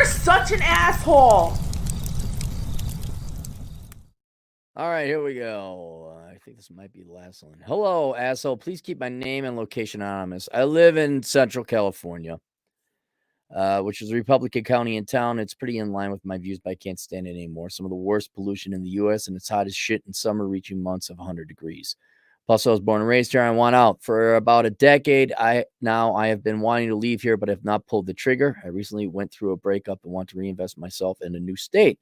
are such an asshole. All right, here we go. I think this might be the last one. Hello, asshole. Please keep my name and location anonymous. I live in Central California, which is a Republican county in town. It's pretty in line with my views, but I can't stand it anymore. Some of the worst pollution in the U.S., and it's hot as shit in summer, reaching months of 100 degrees. Plus, I was born and raised here. I want out. For about a decade, I have been wanting to leave here, but have not pulled the trigger. I recently went through a breakup and want to reinvest myself in a new state.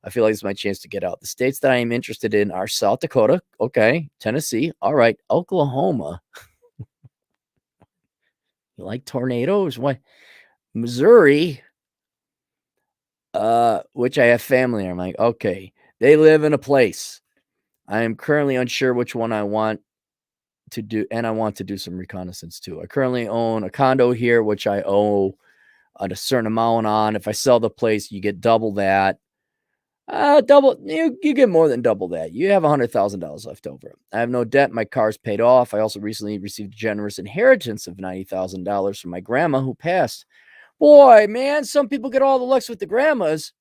I feel like it's my chance to get out. The states that I am interested in are South Dakota, okay, Tennessee, all right, Oklahoma. You like tornadoes? What? Missouri, which I have family. I'm like, okay, they live in a place. I am currently unsure which one I want to do, and I want to do some reconnaissance too. I currently own a condo here, which I owe a certain amount on. If I sell the place, you get double that. Double, you get more than double that. You have $100,000 left over. I have no debt. My car's paid off. I also recently received a generous inheritance of $90,000 from my grandma who passed. Boy, man, some people get all the lucks with the grandmas.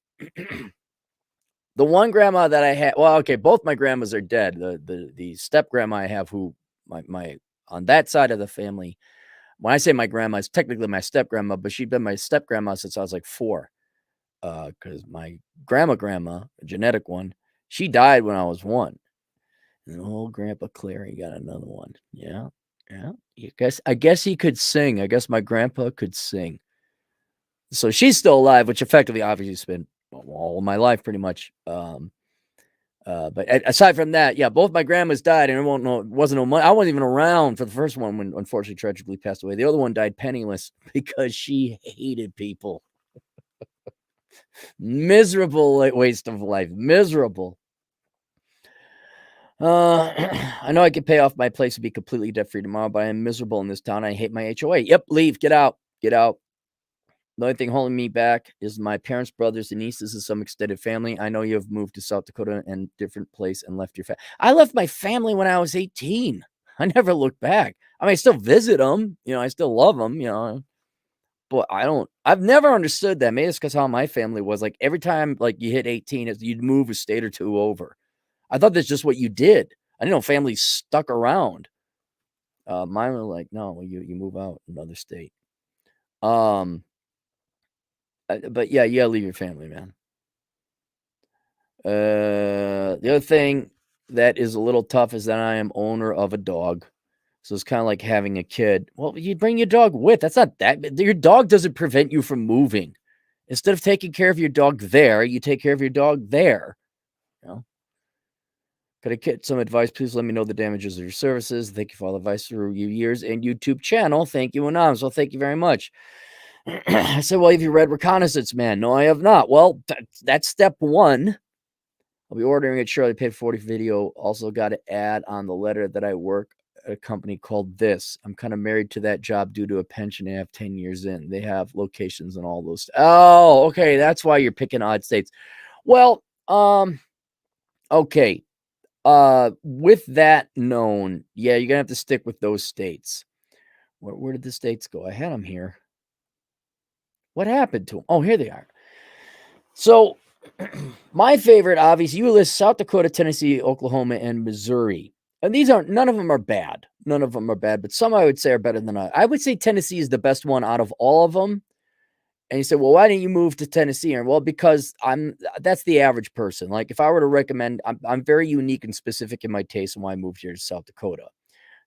The one grandma that I had, well, okay, both my grandmas are dead. The step grandma I have, who my on that side of the family. When I say my grandma, it's technically my step grandma, but she'd been my step grandma since I was like 4. Because my grandma, a genetic one, she died when I was 1. And old Grandpa Clary got another one. Yeah. I guess he could sing. I guess my grandpa could sing. So she's still alive, which effectively obviously spent all of my life pretty much. But aside from that, yeah, both my grandmas died, and it wasn't no money. I wasn't even around for the first one when unfortunately tragically passed away. The other one died penniless because she hated people. Miserable waste of life. Miserable. I know I could pay off my place and be completely debt free tomorrow, but I am miserable in this town. I hate my HOA. Yep, leave. Get out. Get out. The only thing holding me back is my parents, brothers, and nieces, and some extended family. I know you have moved to South Dakota and different place and left your family. I left my family when I was 18. I never looked back. I mean, I still visit them. I still love them. But I've never understood that. Maybe it's because how my family was. Like, every time, like, you hit 18, you'd move a state or two over. I thought that's just what you did. I didn't know families stuck around. Mine were like, no, you move out another state. But yeah, you gotta leave your family, man. The other thing that is a little tough is that I am owner of a dog. So it's kind of like having a kid. Well, you bring your dog with. That's not that. Your dog doesn't prevent you from moving. Instead of taking care of your dog there, you take care of your dog there. Could I get some advice? Please let me know the damages of your services. Thank you for all the advice through your years and YouTube channel. Thank you, Anonymous. Well, thank you very much. I said, well, have you read Reconnaissance Man? No, I have not. Well, that's step 1. I'll be ordering it shortly. Paid 40 video. Also got to add on the letter that I work at a company called This. I'm kind of married to that job due to a pension I have 10 years in. They have locations and all those. Oh, okay. That's why you're picking odd states. Well, okay. With that known, yeah, you're gonna have to stick with those states. Where did the states go? I had them here. What happened to them? Oh, here they are. So, my favorite, obviously, you list South Dakota, Tennessee, Oklahoma, and Missouri. And none of them are bad. None of them are bad, but some I would say are better than others. I would say Tennessee is the best one out of all of them. And you said, well, why didn't you move to Tennessee? And well, because that's the average person. Like, if I were to recommend, I'm very unique and specific in my taste and why I moved here to South Dakota.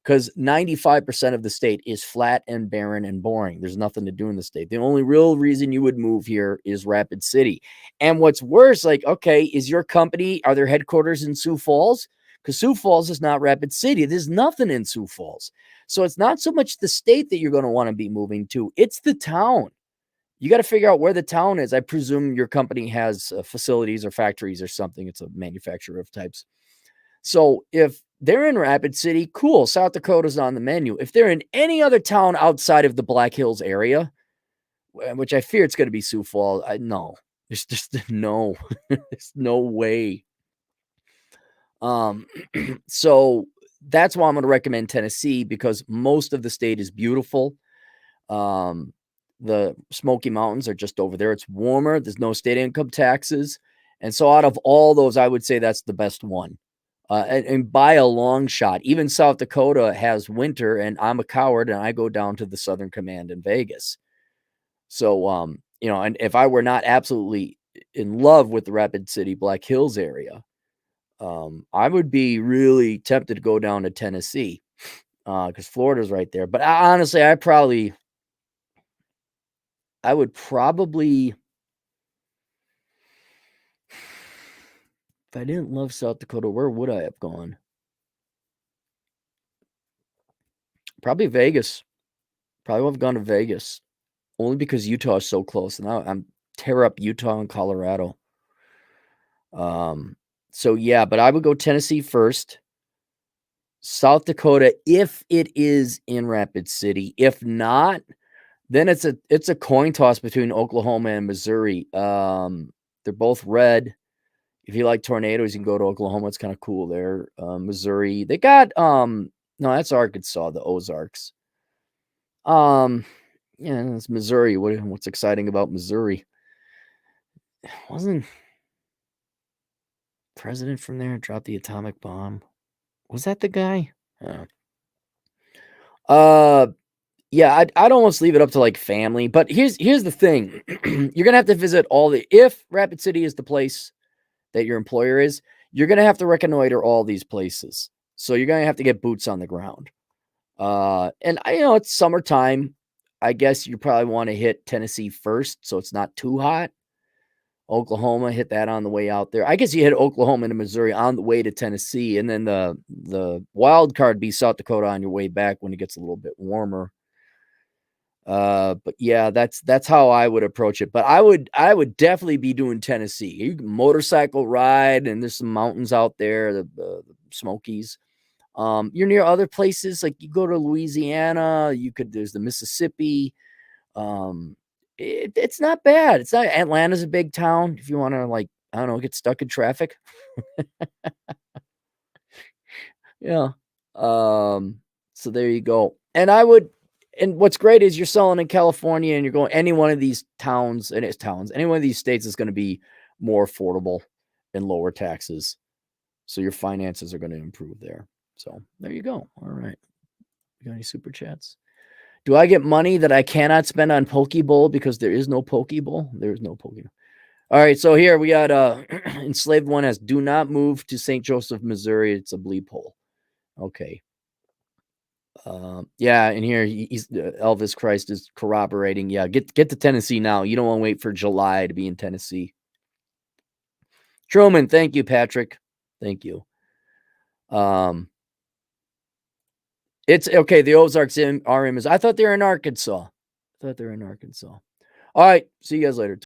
Because 95% of the state is flat and barren and boring. There's nothing to do in the state. The only real reason you would move here is Rapid City. And what's worse, like, okay, is your company, are their headquarters in Sioux Falls? Because Sioux Falls is not Rapid City. There's nothing in Sioux Falls. So it's not so much the state that you're going to want to be moving to. It's the town. You got to figure out where the town is. I presume your company has facilities or factories or something. It's a manufacturer of types. So if they're in Rapid City, cool. South Dakota's on the menu. If they're in any other town outside of the Black Hills area, which I fear it's going to be Sioux Falls, no. There's just no. There's no way. So that's why I'm going to recommend Tennessee, because most of the state is beautiful. The Smoky Mountains are just over there. It's warmer. There's no state income taxes. And so out of all those, I would say that's the best one. And by a long shot. Even South Dakota has winter, and I'm a coward, and I go down to the Southern Command in Vegas. So, and if I were not absolutely in love with the Rapid City, Black Hills area, I would be really tempted to go down to Tennessee because Florida's right there. But honestly, I would probably, if I didn't love South Dakota, where would I have gone? Probably Vegas. Probably would have gone to Vegas. Only because Utah is so close. And I'm tear up Utah and Colorado. So yeah, but I would go Tennessee first. South Dakota, if it is in Rapid City. If not, then it's a coin toss between Oklahoma and Missouri. They're both red. If you like tornadoes, you can go to Oklahoma. It's kind of cool there. Missouri, they got no, that's Arkansas, the Ozarks. Yeah, it's Missouri. What's exciting about Missouri? Wasn't president from there dropped the atomic bomb? Was that the guy? Yeah, I'd almost leave it up to like family. But here's the thing: you're gonna have to visit if Rapid City is the place that your employer is, you're gonna have to reconnoiter all these places. So you're gonna have to get boots on the ground. And it's summertime. I guess you probably want to hit Tennessee first, so it's not too hot. Oklahoma, hit that on the way out there. I guess you hit Oklahoma and Missouri on the way to Tennessee, and then the wild card be South Dakota on your way back when it gets a little bit warmer. But yeah, that's how I would approach it. But I would definitely be doing Tennessee. You can motorcycle ride, and there's some mountains out there, the Smokies. You're near other places, like you go to Louisiana, there's the Mississippi. It's not bad. It's not Atlanta's a big town. If you want to, like, I don't know, get stuck in traffic. Yeah. So there you go. And what's great is you're selling in California and you're going any one of these towns, any one of these states is going to be more affordable and lower taxes. So your finances are going to improve there. So there you go. All right. You got any super chats? Do I get money that I cannot spend on Pokeball because there is no Pokeball? There is no Pokeball. All right. So here we got Enslaved One has do not move to St. Joseph, Missouri. It's a bleep hole. Okay. Yeah, and here he's Elvis Christ is corroborating. Yeah, get to Tennessee now. You don't want to wait for July to be in Tennessee. Truman, thank you, Patrick. Thank you. It's okay. The Ozarks are in. I thought they were in Arkansas. All right. See you guys later.